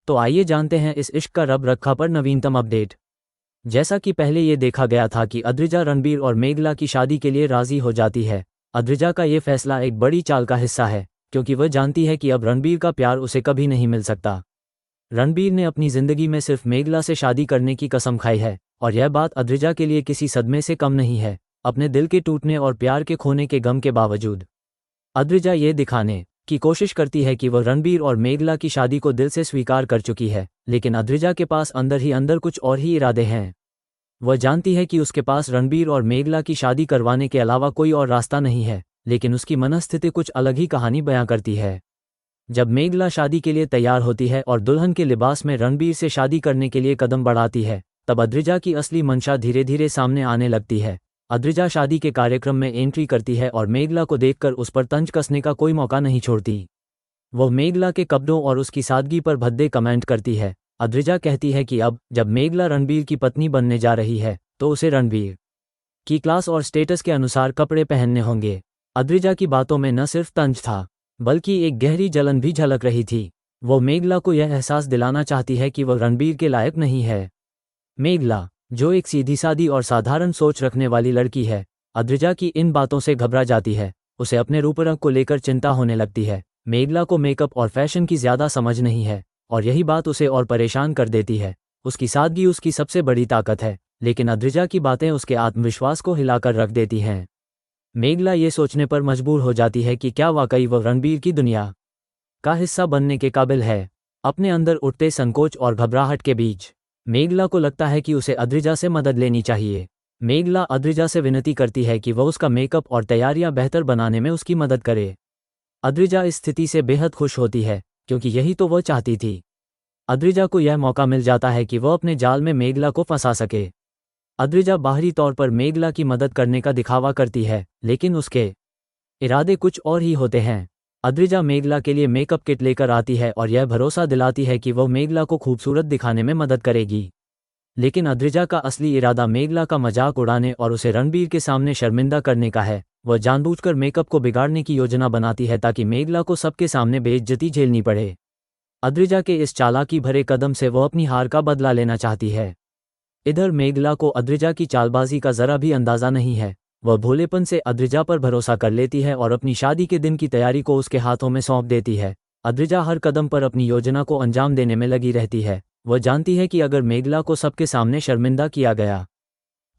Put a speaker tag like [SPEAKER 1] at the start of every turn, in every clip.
[SPEAKER 1] तो आइए जानते हैं इस इश्क का रब रखा पर नवीनतम अपडेट। जैसा कि पहले ये देखा गया था कि अद्रिजा रणबीर और मेघला की शादी के लिए राजी हो जाती है। अद्रिजा का ये फैसला एक बड़ी चाल का हिस्सा है, क्योंकि वह जानती है कि अब रणबीर का प्यार उसे कभी नहीं मिल सकता। रणबीर ने अपनी ज़िंदगी में सिर्फ मेघला से शादी करने की कसम खाई है, और यह बात अद्रिजा के लिए किसी सदमे से कम नहीं है। अपने दिल के टूटने और प्यार के खोने के गम के बावजूद अद्रिजा ये दिखाने की कोशिश करती है कि वह रणबीर और मेघला की शादी को दिल से स्वीकार कर चुकी है, लेकिन अद्रिजा के पास अंदर ही अंदर कुछ और ही इरादे हैं। वह जानती है कि उसके पास रणबीर और मेघला की शादी करवाने के अलावा कोई और रास्ता नहीं है, लेकिन उसकी मनस्थिति कुछ अलग ही कहानी बयां करती है। जब मेघला शादी के लिए तैयार होती है और दुल्हन के लिबास में रणबीर से शादी करने के लिए कदम बढ़ाती है, तब अद्रिजा की असली मंशा धीरे धीरे सामने आने लगती है। अद्रिजा शादी के कार्यक्रम में एंट्री करती है और मेघला को देखकर उस पर तंज कसने का कोई मौका नहीं छोड़ती। वह मेघला के कपड़ों और उसकी सादगी पर भद्दे कमेंट करती है। अद्रिजा कहती है कि अब जब मेघला रणबीर की पत्नी बनने जा रही है, तो उसे रणबीर की क्लास और स्टेटस के अनुसार कपड़े पहनने होंगे। अद्रिजा की बातों में न सिर्फ तंज था, बल्कि एक गहरी जलन भी झलक रही थी। वो मेघला को यह एहसास दिलाना चाहती है कि वह रणबीर के लायक नहीं है। मेघला, जो एक सीधी सादी और साधारण सोच रखने वाली लड़की है, अद्रिजा की इन बातों से घबरा जाती है। उसे अपने रूपरंग को लेकर चिंता होने लगती है। मेघला को मेकअप और फैशन की ज़्यादा समझ नहीं है, और यही बात उसे और परेशान कर देती है। उसकी सादगी उसकी सबसे बड़ी ताकत है, लेकिन अद्रिजा की बातें उसके आत्मविश्वास को हिलाकर रख देती हैं। मेघला ये सोचने पर मजबूर हो जाती है कि क्या वाकई वह रणबीर की दुनिया का हिस्सा बनने के काबिल है। अपने अंदर उठते संकोच और घबराहट के बीच मेघला को लगता है कि उसे अद्रिजा से मदद लेनी चाहिए। मेघला अद्रिजा से विनती करती है कि वह उसका मेकअप और तैयारियां बेहतर बनाने में उसकी मदद करे। अद्रिजा इस स्थिति से बेहद खुश होती है, क्योंकि यही तो वह चाहती थी। अद्रिजा को यह मौका मिल जाता है कि वह अपने जाल में मेघला को फंसा सके। अद्रिजा बाहरी तौर पर मेघला की मदद करने का दिखावा करती है, लेकिन उसके इरादे कुछ और ही होते हैं। अद्रिजा मेघला के लिए मेकअप किट लेकर आती है और यह भरोसा दिलाती है कि वह मेघला को खूबसूरत दिखाने में मदद करेगी। लेकिन अद्रिजा का असली इरादा मेघला का मजाक उड़ाने और उसे रणबीर के सामने शर्मिंदा करने का है। वह जानबूझकर मेकअप को बिगाड़ने की योजना बनाती है ताकि मेघला को सबके सामने बेइज्जती झेलनी पड़े। अद्रिजा के इस चालाकी भरे कदम से वह अपनी हार का बदला लेना चाहती है। इधर मेघला को अद्रिजा की चालबाजी का जरा भी अंदाजा नहीं है। वह भोलेपन से अद्रिजा पर भरोसा कर लेती है और अपनी शादी के दिन की तैयारी को उसके हाथों में सौंप देती है। अद्रिजा हर कदम पर अपनी योजना को अंजाम देने में लगी रहती है। वह जानती है कि अगर मेघला को सबके सामने शर्मिंदा किया गया,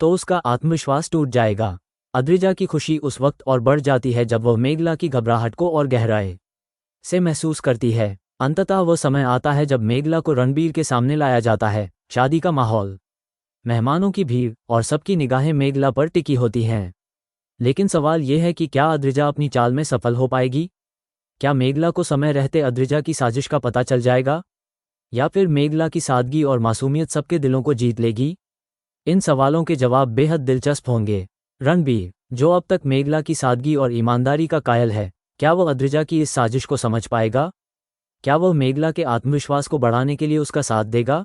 [SPEAKER 1] तो उसका आत्मविश्वास टूट जाएगा। अद्रिजा की खुशी उस वक्त और बढ़ जाती है जब वह मेघला की घबराहट को और गहराई से महसूस करती है। अंततः वह समय आता है जब मेघला को रणबीर के सामने लाया जाता है। शादी का माहौल, मेहमानों की भीड़ और सबकी निगाहें मेघला पर टिकी होती हैं। लेकिन सवाल यह है कि क्या अद्रिजा अपनी चाल में सफल हो पाएगी? क्या मेघला को समय रहते अद्रिजा की साजिश का पता चल जाएगा, या फिर मेघला की सादगी और मासूमियत सबके दिलों को जीत लेगी? इन सवालों के जवाब बेहद दिलचस्प होंगे। रणबीर, जो अब तक मेघला की सादगी और ईमानदारी का कायल है, क्या वह अद्रिजा की इस साजिश को समझ पाएगा? क्या वह मेघला के आत्मविश्वास को बढ़ाने के लिए उसका साथ देगा,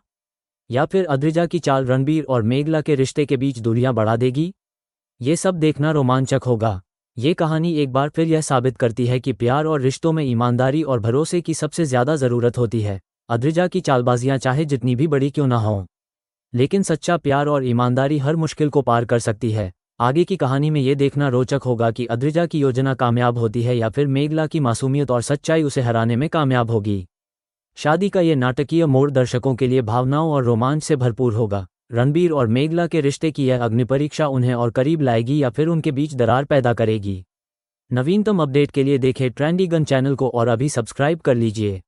[SPEAKER 1] या फिर अद्रिजा की चाल रणबीर और मेघला के रिश्ते के बीच दूरियां बढ़ा देगी? ये सब देखना रोमांचक होगा। ये कहानी एक बार फिर यह साबित करती है कि प्यार और रिश्तों में ईमानदारी और भरोसे की सबसे ज़्यादा ज़रूरत होती है। अद्रिजा की चालबाजियां चाहे जितनी भी बड़ी क्यों ना हों, लेकिन सच्चा प्यार और ईमानदारी हर मुश्किल को पार कर सकती है। आगे की कहानी में ये देखना रोचक होगा कि अद्रिजा की योजना कामयाब होती है या फिर मेघला की मासूमियत और सच्चाई उसे हराने में कामयाब होगी। शादी का ये नाटकीय मोड़ दर्शकों के लिए भावनाओं और रोमांच से भरपूर होगा। रणबीर और मेघला के रिश्ते की यह अग्निपरीक्षा उन्हें और करीब लाएगी या फिर उनके बीच दरार पैदा करेगी। नवीनतम अपडेट के लिए देखें ट्रेंडी गन चैनल को और अभी सब्सक्राइब कर लीजिए।